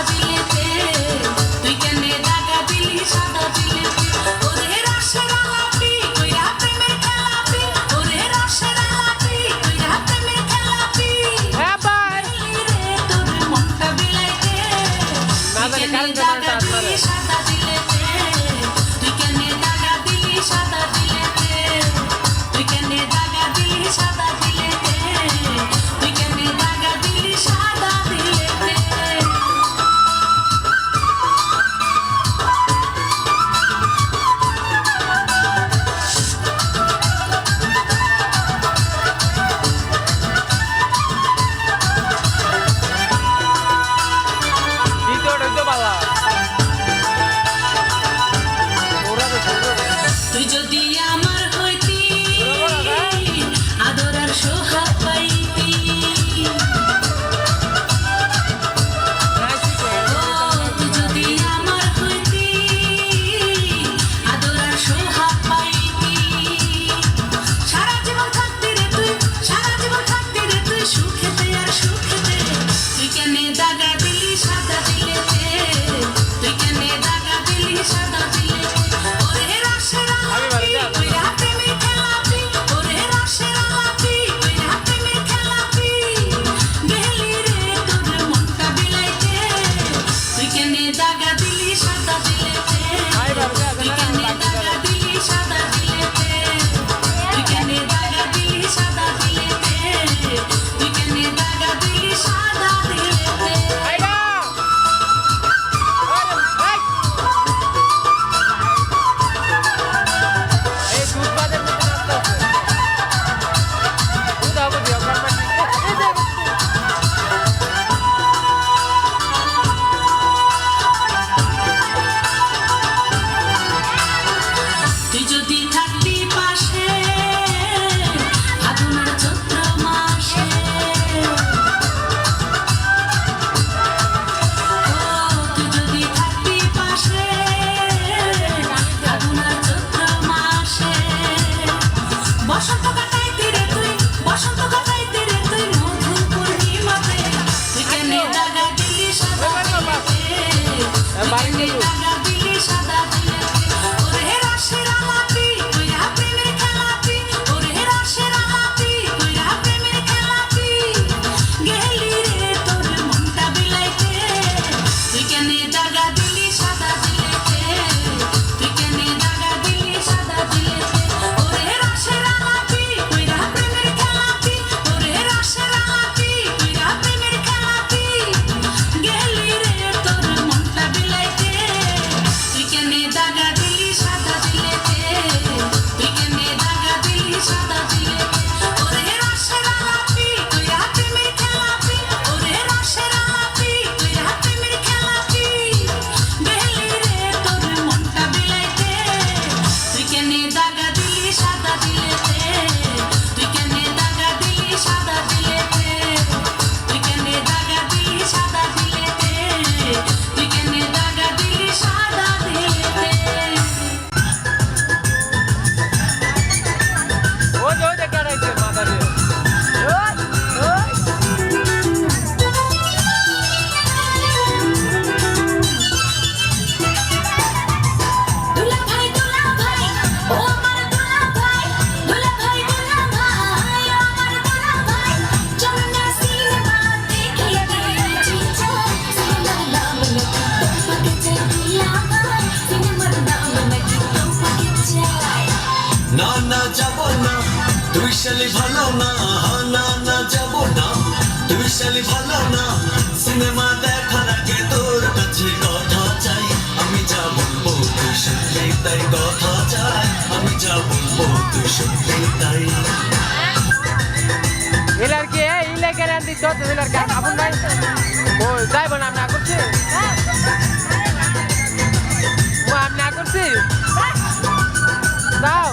দিলেতে তুই কেনে দাগা দিলি সাদা দিলেতে ওরে রসের আলাপি কইরা প্রেমের খেলাপি ওরে রসের আলাপি কইরা প্রেমের খেলাপি হ্যাঁ ভাই রে তোর মনটা বিলাইতে তুই কেনে দাগা দিলি সাদা দিলেতে তুই কেনে দাগা দিলি সাদা দিলেতে তুই কেনে দাগা দিলি সাদা দিলেতে তুই কেনে দাগা দিলি সাদা দিলেতে দ্বিতীয়টা তো বাবা তুই যদি আমার হইতি আদর আর সোহাগ পাইতি তুই যদি আমার হইতি আদর আর সোহাগ পাইতি সারা জীবন থাকতি রে তুই সারা জীবন থাকতি রে তুই সুখেতে আর সুখেতে তুই কেনে দাগা দিলি সাদা দিলেতে তুই কেনে দাগা দিলি সাদা দিলেতে ওরে রসের আলাপি কইরা প্রেমের খেলাপি ওরে রসের আলাপি কইরা প্রেমের খেলাপি গেলি রে তোর মনটা বিলাইতে তুই কেনে দাগা দিলি সাদা দিলেতে তুই কেনে দাগা দিলি সাদা দিলেতে তুই কেনে দাগা দিলি সাদা দিলেতে তুই কেনে দাগা দিলি সাদা দিলেতে আইডা এই দুধ বাজার মধ্যে রাস্তা আছে দুধ হবে দিও কারণ তুই যদি থাকতি পাশে ফাগুনের চৈত্র মাসে তুই যদি থাকতি পাশে ফাগুনের চৈত্র মাসে বসন্ত কাটাইতি রে তুই বসন্ত কাটাইতি রে তুই মধু পূর্ণিমাতে তুই কেনে দাগা দিলি সাদা দিলেতে তুই কেনে দাগা দিলি সাদা দিলেতে ওরে রসের আলাপি কইরা প্রেমের খেলাপি ওরে রসের আলাপি কইরা প্রেমের খেলাপি গেলি রে তোর মনটা বিলাইতে তুই কেনে দাগা দিলি সাদা দিলেতে তুই কেনে দাগা দিলি সাদা দিলেতে ওরে রসের আলাপি কইরা প্রেমের খেলাপি ওরে রসের আলাপি কইরা প্রেমের খেলাপি গেলি রে তোর মনটা বিলাইতে তুই কেনে দাগা দিলি সাদা দিলেতে তুই কেনে দাগা দিলি সাদা দিলেতে ওরে রসের আলাপি কইরা প্রেমের খেলাপি ওরে রসের আলাপি কইরা প্রেমের খেলাপি গেলি রে তোর মনটা বিলাইতে তুই কেনে দাগা দিলি সাদা দিলেতে তুই কেনে দাগা দিলি সাদা দিলেতে তুই কেনে দাগা দিলি সাদা দিলেতে তুই কেনে দাগা দিলি সাদা দিলেতে ওই যে কাটাইছে মাথা দিয়ে দুলা ভাই ও আমার দুলা ভাই ও আমার দুলা ভাই চলো না সিনেমা দেখিয়ে দিয়েছি সিনেমার নাম নাকি তোমাকে চাই দুলা ভাই সিনেমার নাম নাকি তোমাকে চাই না না যাব না তুই শালি ভালো না না না যাব না তুই শালি ভালো না সিনেমা দেখার আগে তোর কাছে কথা চাই আমি যা বলবো তুই শুনলে তাই কথা চাই আমি যা বলবো তুই শুনলে তাই এলার কি ইলে কেন দিছ এলার কি আপন নাই ও যাইব না আমি না করছি ও আমি না করছি যাও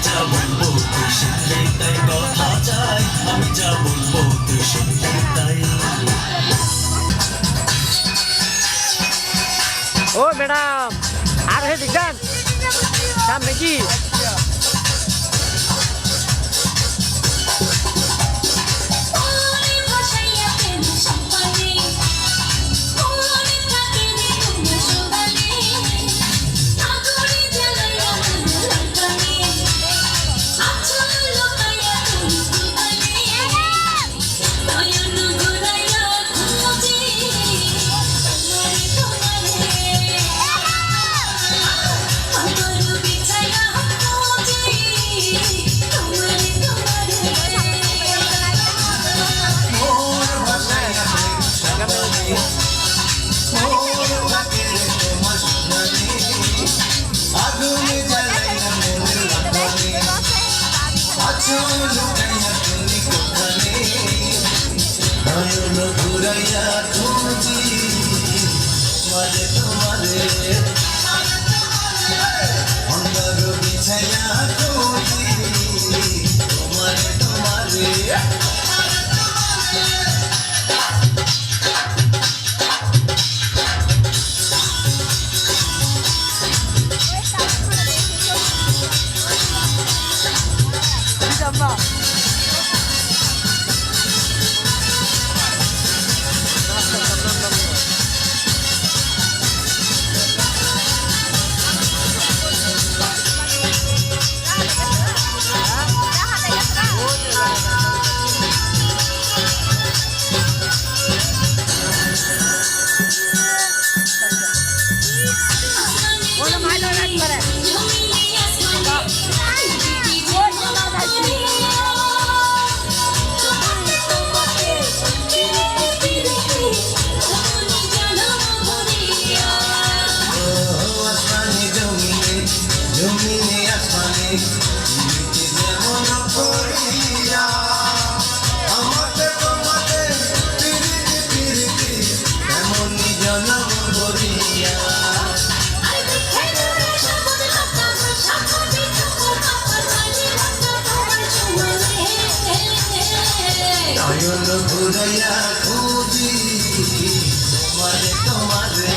যা বলবো তুই শুনলে তাই কথা চাই আমি যা বলবো তুই শুনলে তাই ও ম্যাডাম আর হে দিগান সামনে কি ঘুরাইয়া খুঁজি তোমারে তোমারে অন্ধর বিছাইয়া খুঁজি তোমারে তোমারে ঘুরাইয়া খুঁজি তোমারে তোমারে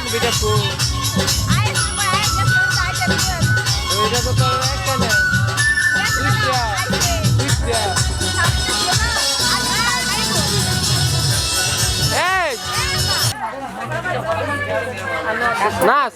ভিডিও এটা তো তোর একটা না নাচ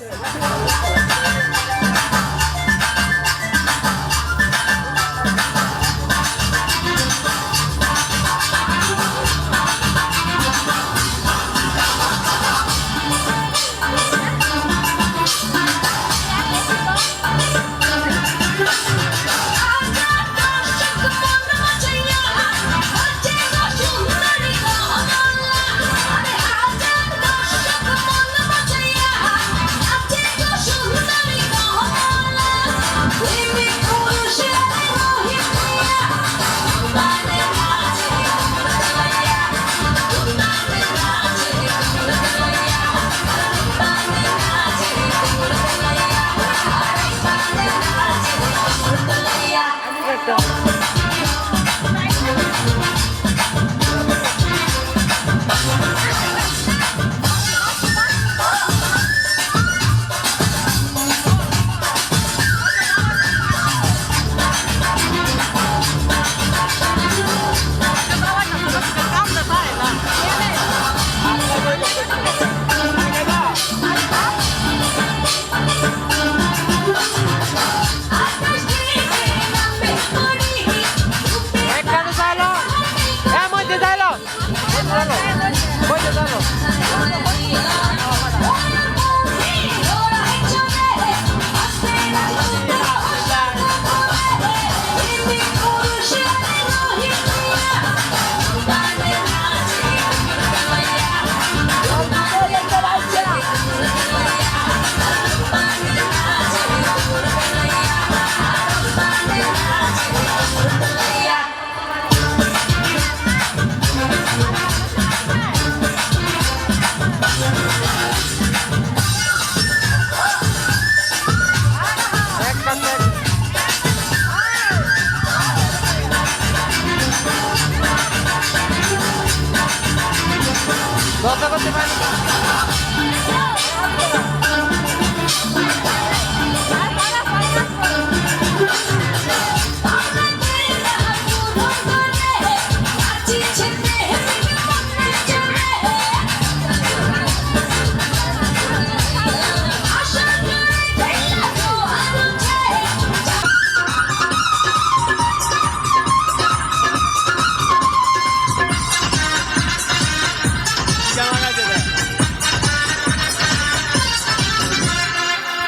আসতে পারেন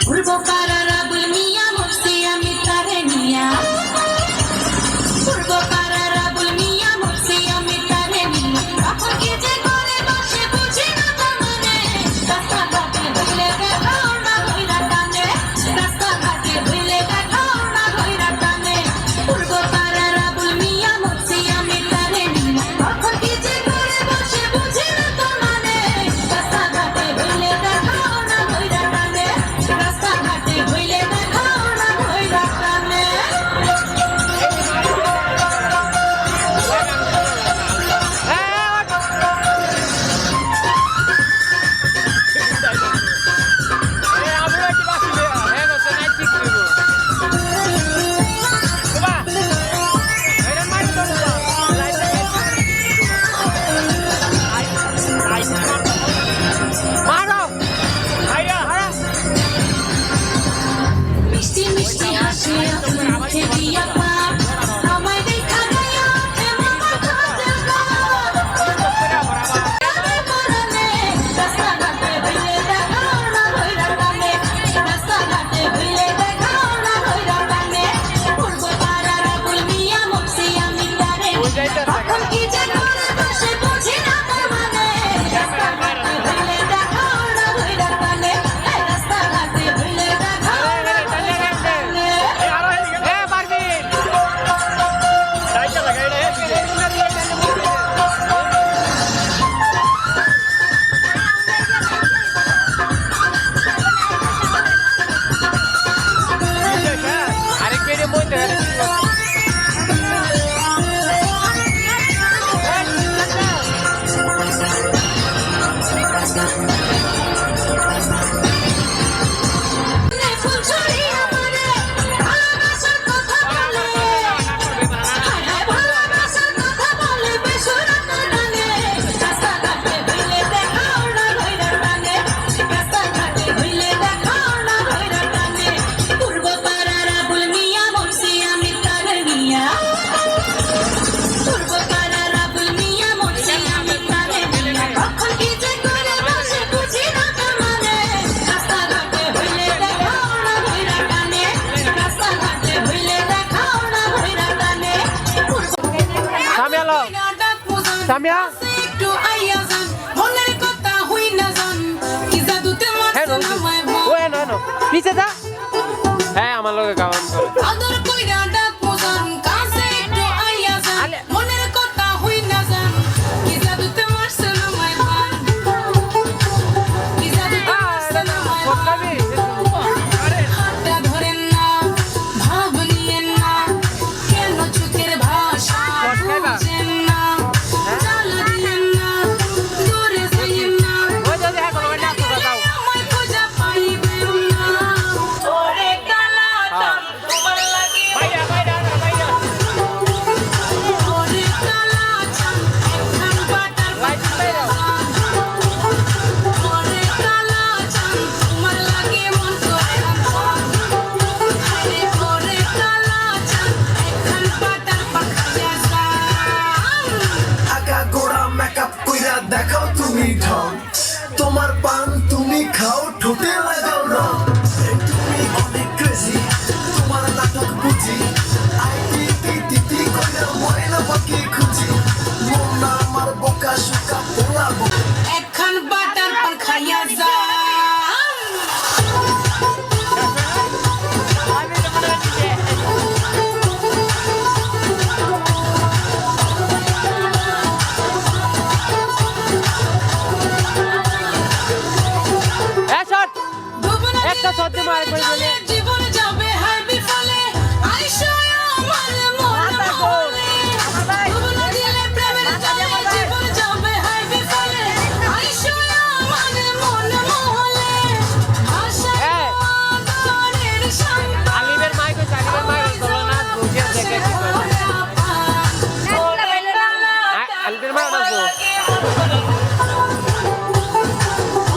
পূর্ব পাড়ার আবুল মিয়া মুফতি আমি তারে নিয়া পূর্ব পাড়ার আবুল মিয়া মুফতি আমি তারে নিয়া তখন কি যে করে বসে বুঝি না তার মানে রাস্তাঘাটে হইলে দেখাও না ঘইরা টানে রাস্তাঘাটে হইলে দেখাও না ঘইরা টানে পূর্ব পাড়ার আবুল মিয়া মুফতি আমি তারে নিয়া তখন কি যে করে বসে বুঝি না তার মানে রাস্তাঘাটে হইলে দেখাও না ঘইরা টানে রাস্তাঘাটে হইলে দেখাও না ঘইরা টানে মিষ্টি মিষ্টি হাসি আপনার মুখে দিয়া পাপ আমায় দেখা গায়া এমন খাতে রাস্তাঘাটে হইলে দেখাও না ঘইরা টানে রাস্তাঘাটে হইলে দেখাও না ঘইরা টানে পূর্ব পাড়ার আবুল মিয়া মুফতি আমি তারে তখন কি যে করে বসে বুঝি না তার মানে রাস্তাঘাটে হইলে দেখাও না ঘইরা টানে রাস্তাঘাটে হইলে দেখাও না ঘইরা টানে আরেক বেড়ে মধ্যে ফুল ছড়ি আমারে ভালোবাসার কথা বলে হায় হায় ভালোবাসার কথা বলে বেসুরাত টানে রাস্তাঘাটে হইলে দেখাও না ঘইরা টানে রাস্তাঘাটে হইলে দেখাও না ঘইরা টানে পূর্ব পাড়ার আবুল মিয়া মুফতি আমি তারে নিয়া পূর্ব পাড়ার আবুল মিয়া মুফতি আমি তারে নিয়া তখন কি যে করে বসে বুঝি না তার মানে রাস্তাঘাটে হইলে দেখাও না ঘইরা টানে রাস্তাঘাটে হইলে দেখাও না ঘইরা টানে সামিয়া লো সামিয়া একটু আইয়া যান মনের কথা হই না যান কি জাদুতে হ্যাঁ মারছে আমায় ও এনো পিছে যা হ্যাঁ আমার লোকে কাম করে আদর কইরা ডাক মোজান কাছে একটু আইয়া যান মনের কথা হই না যান কি জাদুতে মারছে আমায় বান কি জাদুতে মারছে আমায় বান হাতটা ধরেন না ভাব নিয়েন না কেন চোখের ভাষা বুঝেন না জ্বালা দিয়েন না দূরে যাইয়েন না ওই যদি হ্যাঁ কোনো না দাও আমায় খোঁজা পাইবেন না ওরে কালা তোমার লাগে লাইনের মারা রাখবো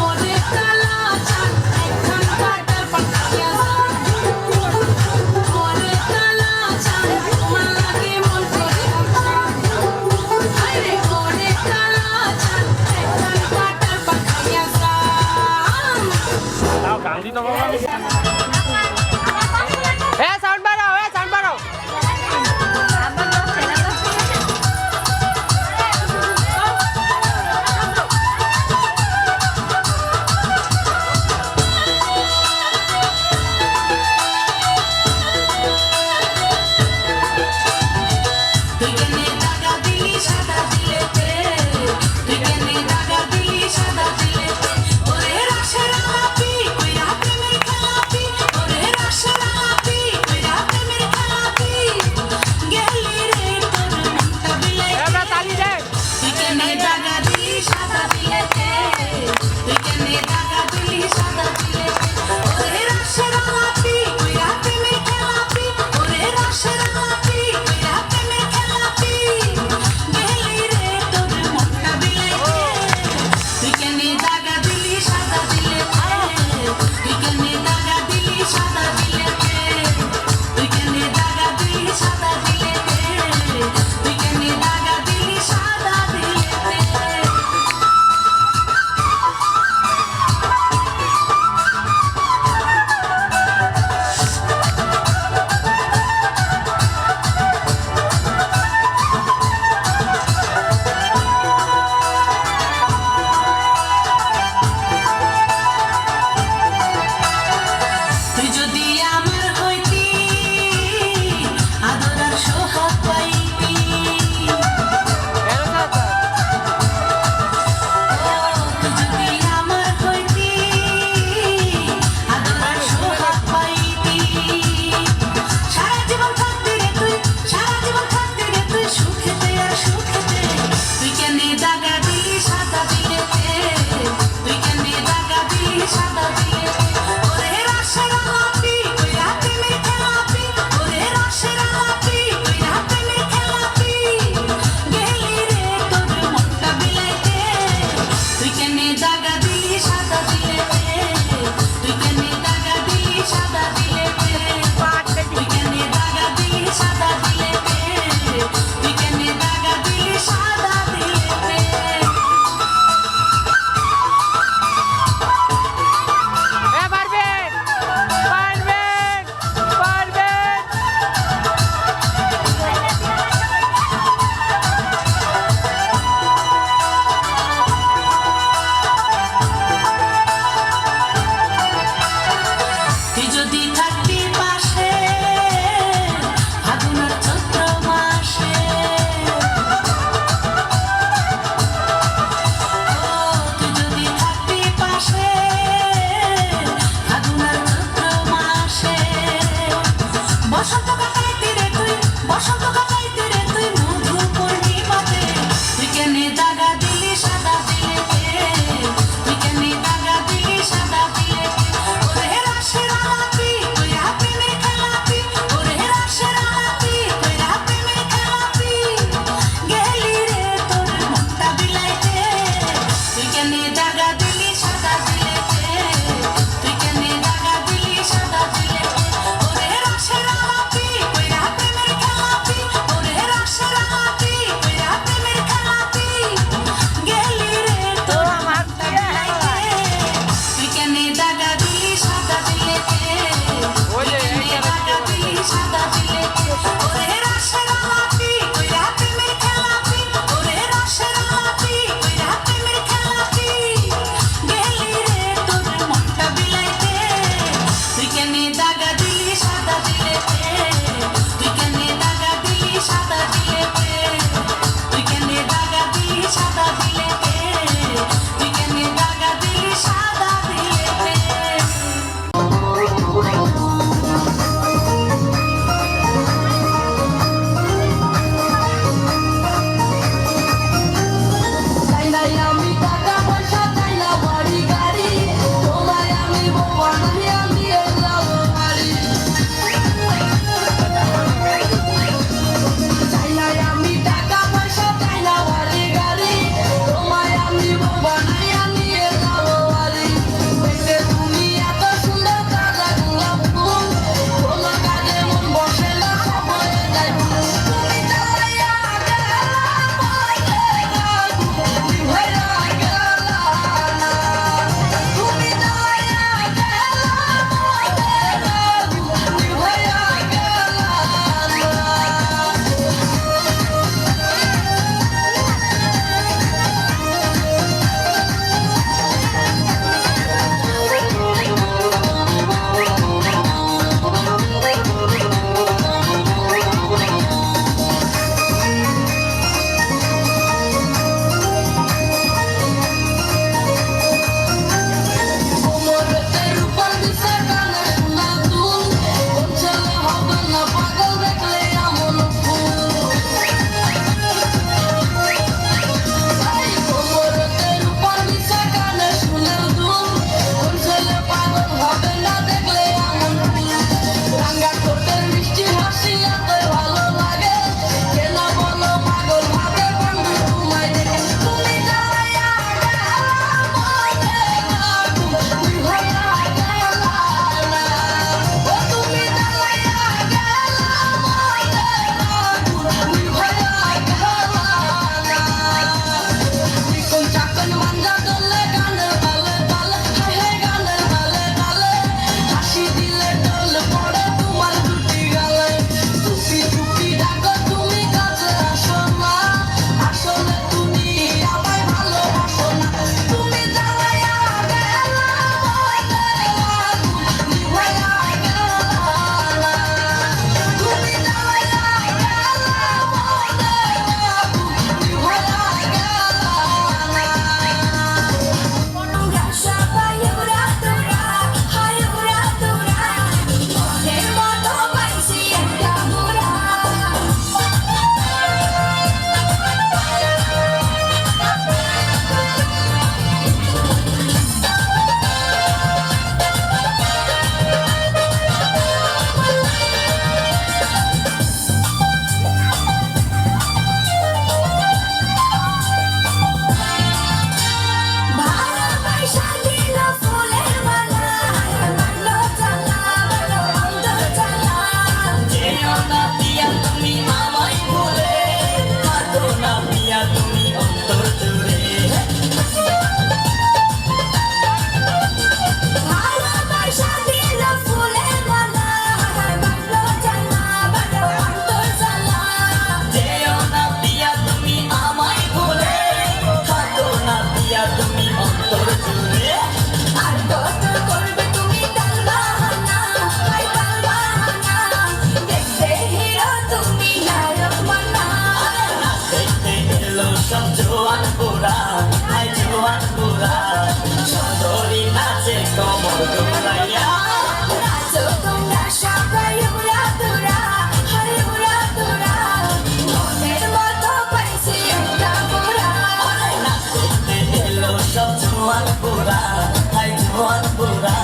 ওরে কালা চাঁদ একখান কাটার পাখিয়া ওরে কালা চাঁদ তোমার লাগে মন করে আরে ওরে কালা চাঁদ একখান কাটার পাখিয়া তাও গান দিতে বাবা সাউন্ড বাড়াও সাউন্ড বাড়াও সব জোয়ান পোরা হাই জোয়ান পোরা সুন্দরী নাচে কমর দোলাইয়া নাচো তোমরা সবাই উড়া দুরা হায় উড়া দুরা মনের মতো পাইছি একটা পুরা নাচতে এলো সব জোয়ান পোরা হাই জোয়ান পোরা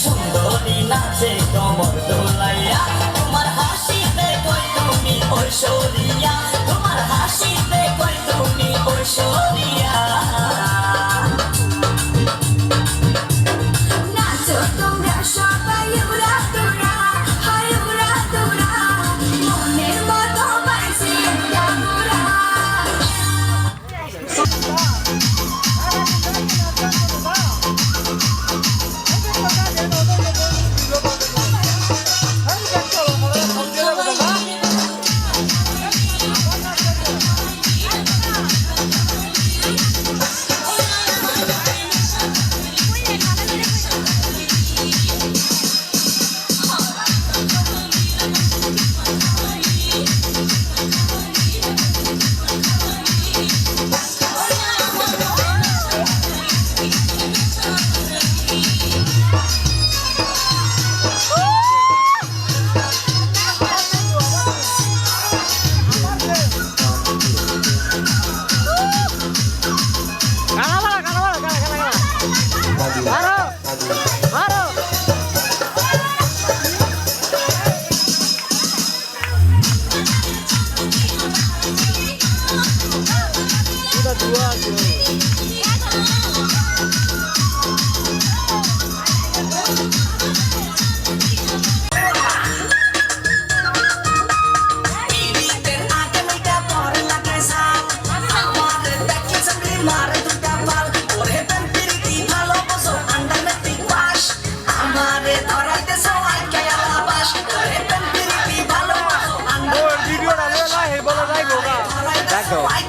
সুন্দরী নাচে কমর দোলাইয়া তোমার হাসিতে কই তুমি ঐশ্বরিয়া তোমার হাসিতে কই তুমি ঐশ্বরিয়া নাচো তোমরা সবাই উড়া দুরা হায় উড়া দুরা মনের মতো পাইছি একটা পুরা পীড়িতের আগে মেয়েটা পরে লাগে সাপ আমাদের দেখে চাকরি মারে দুটা পাল ওরে প্রেম প্রীতি ভালোবাসো আন্ডারমেট্রিক পাস আমারে ধরাইতে সবাই কেয়ালা বাস ওরে প্রেম প্রীতি ভালোবাসো ভিডিওটা লে না হে বলা যাইবো না ধরাইতে সবাই